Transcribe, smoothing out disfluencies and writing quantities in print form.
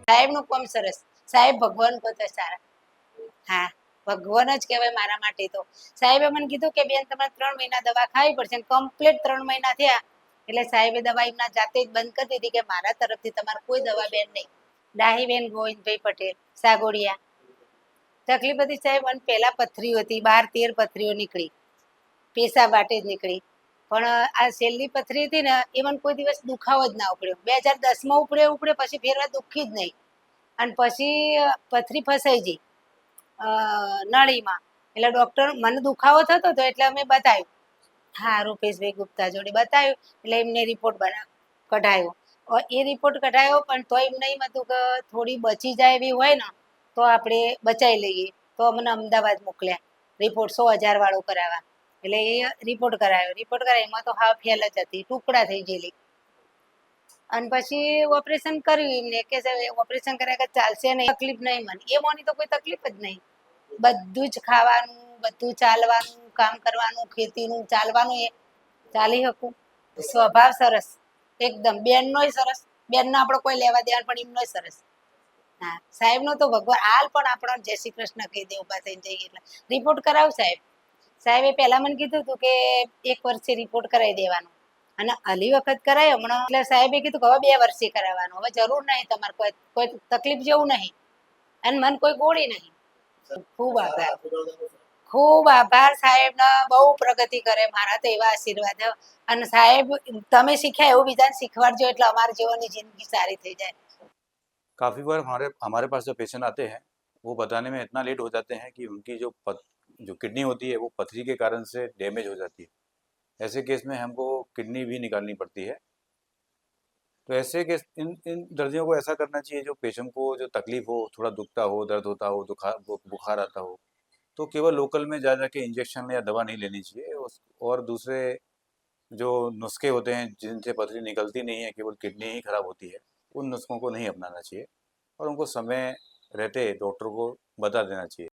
સાહેબનું કામ સરસ. સાહેબ ભગવાન કરતા સારા. હા, ભગવાન જ કહેવાય મારા માટે તો. સાહેબે મને કીધું કે બેન તમારે 3 મહિના દવા ખાવી પડશે. કમ્પ્લીટ 3 મહિના થયા એટલે સાહેબે દવા એમના જાતે જ બંધ કરી દીધી કે મારા તરફથી તમારે કોઈ દવા બેન નહીં. ડાહીબેન ગોવિંદભાઈ પટેલ સાગોડિયા. તકલીફ હતી સાહેબ, અને પહેલા પથરીઓ હતી, 12-13 પથરીઓ નીકળી, પેશાબ વાટે જ નીકળી. પણ આ છેલ્લી પથરી હતી ને એ મને કોઈ દિવસ દુખાવો જ ના ઉપડ્યો. 2010માં ઉપડે પછી ફેરવા દુખી જ નહીં. અને પછી પથરી ફસાઈ ગઈ નળીમાં. એટલે ડૉક્ટર મને દુખાવો થતો હતો એટલે અમે બતાવ્યું. હા, રૂપેશભાઈ ગુપ્તા જોડે બતાવ્યું એટલે એમને રિપોર્ટ કઢાયો. એ રિપોર્ટ કઢાયો પણ તો એમને એમ હતું કે થોડી બચી જાય એવી હોય ને તો આપણે બચાવી લઈએ. તો અમને અમદાવાદ મોકલ્યા રિપોર્ટ 100,000 વાળો કરાવવા. એટલે એ રિપોર્ટ કરાવ્યો એમાં તો હાવ ફેલ જ હતી, ટુકડા થઈ ગયેલી. અને પછી ઓપરેશન કર્યું એમને કે ઓપરેશન કર્યા કે ચાલશે નહીં, તકલીફ નહીં મને. એ મોની તો કોઈ તકલીફ જ નહીં. બધું જ ખાવાનું, બધું ચાલવાનું, કામ કરવાનું, ખેતીનું ચાલવાનું, એ ચાલી શકું. સ્વભાવ સરસ એકદમ. બેનનોય સરસ. બેનનો આપણે કોઈ લેવા દેવા પણ એમનોય સરસ. હા, સાહેબનો તો ભગવાન હાલ પણ આપણો જય શ્રી કૃષ્ણ કહી દે ઉભા થઈને જઈએ એટલે. રિપોર્ટ કરાવ સાહેબ. સાહેબે પહેલા મને કીધું હતું કે 1 વર્ષે રિપોર્ટ કરાવી દેવાનો. અને આલી વખત કરાય હમણાં એટલે સાહેબે કીધું કે હવે 2 વર્ષે કરાવવાનો. હવે જરૂર નહીં તમારે કોઈ તકલીફ જેવું નહીં. અને મને કોઈ ગોળી નહીં. ખૂબ આભાર. ખૂબ આભાર સાહેબનો. બહુ પ્રગતિ કરે. મારા તો એવા આશીર્વાદ. અને સાહેબ તમે શીખ્યા એવું બીજાને શીખવાડજો એટલે અમારા જીવનની જિંદગી સારી થઈ જાય. काफ़ी बार हमारे पास जो पेशेंट आते हैं वो बताने में इतना लेट हो जाते हैं कि उनकी जो किडनी होती है वो पथरी के कारण से डैमेज हो जाती है। ऐसे केस में हमको किडनी भी निकालनी पड़ती है। तो ऐसे केस इन दर्दियों को ऐसा करना चाहिए, जो पेशेंट को जो तकलीफ हो, थोड़ा दुखता हो, दर्द होता हो, बुखार आता हो, तो केवल लोकल में जा के इंजेक्शन या दवा नहीं लेनी चाहिए। और दूसरे जो नुस्खे होते हैं जिनसे पथरी निकलती नहीं है, केवल किडनी ही खराब होती है, उन नुस्खों को नहीं अपनाना चाहिए और उनको समय रहते डॉक्टर को बता देना चाहिए।